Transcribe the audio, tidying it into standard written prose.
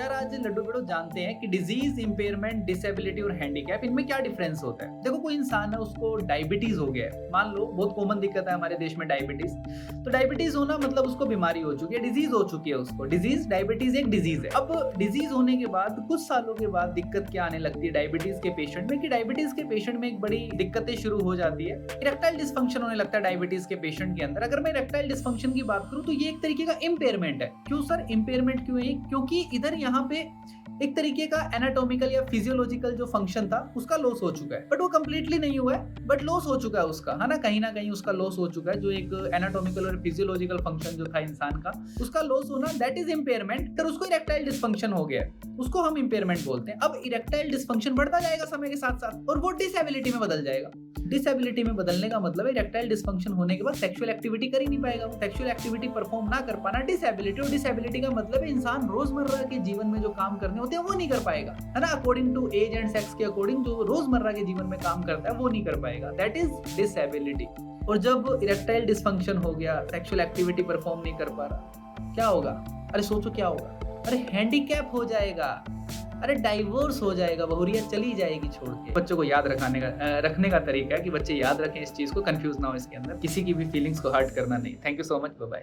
यार आज लड्डू बेड़ो जानते हैं कि डिजीज, इंपेयरमेंट, डिसेबिलिटी और हैंडीकैप इनमें क्या डिफरेंस होता है। देखो कोई इंसान है उसको डायबिटीज हो गया है, मान लो बहुत कॉमन दिक्कत है हमारे देश में डायबिटीज। तो डायबिटीज होना मतलब उसको बीमारी हो चुकी है, डिजीज हो चुकी है उसको। डिजीज, डायबिटीज एक डिजीज है। अब डिजीज होने के बाद कुछ सालों के बाद दिक्कत क्या आने लगती है डायबिटीज के पेशेंट में, कि डायबिटीज के पेशेंट में एक बड़ी दिक्कतें शुरू हो जाती है। इरेक्टाइल डिस्फंक्शन होने लगता है डायबिटीज के पेशेंट के अंदर। अगर मैं इरेक्टाइल डिस्फंक्शन की बात करूं तो ये एक तरीके का इंपेयरमेंट है। क्यों सर इंपेयरमेंट क्यों है? क्योंकि इधर यहाँ पे एक तरीके का एनाटॉमिकल या फिजियोलॉजिकल जो फंक्शन था उसका लॉस हो चुका है, बट वो कंप्लीटली नहीं हुआ है, बट लॉस हो चुका है उसका, है ना कहीं उसका लॉस हो चुका है। जो एक एनाटॉमिकल और फिजियोलॉजिकल फंक्शन जो था इंसान का, उसका लॉस होना, दैट इज इंपेयरमेंट। फिर उसको इरेक्टाइल डिस्फंक्शन हो गया, उसको हम इंपेयरमेंट बोलते हैं। अब इरेक्टाइल डिस्फंक्शन बढ़ता जाएगा समय के साथ साथ और वो डिसेबिलिटी में बदल जाएगा। डिसेबिलिटी में बदलने का मतलब है इरेक्टाइल डिस्फंक्शन होने के बाद सेक्सुअल एक्टिविटी कर ही नहीं पाएगा, वो सेक्सुअल एक्टिविटी परफॉर्म ना कर पाना डिसेबिलिटी। और डिसेबिलिटी का मतलब है इंसान रोजमर्रा के जीवन में जो काम करने होते हैं वो नहीं कर पाएगा, है ना, according to age and sex के अकॉर्डिंग जो रोजमर्रा के जीवन में काम करता है वो नहीं कर पाएगा, दैट इज डिसेबिलिटी। और जब इरेक्टाइल डिस्फंक्शन हो गया, सेक्सुअल एक्टिविटी परफॉर्म नहीं कर पा रहा, क्या होगा? अरे सोचो क्या होगा? अरे हैंडीकैप हो जाएगा, अरे डाइवोर्स हो जाएगा, बहुरिया चली जाएगी छोड़ के। बच्चों को याद रखने का तरीका है कि बच्चे याद रखें इस चीज को, कंफ्यूज ना हो इसके अंदर, किसी की भी फीलिंग्स को हर्ट करना नहीं। Thank you so much, bye bye.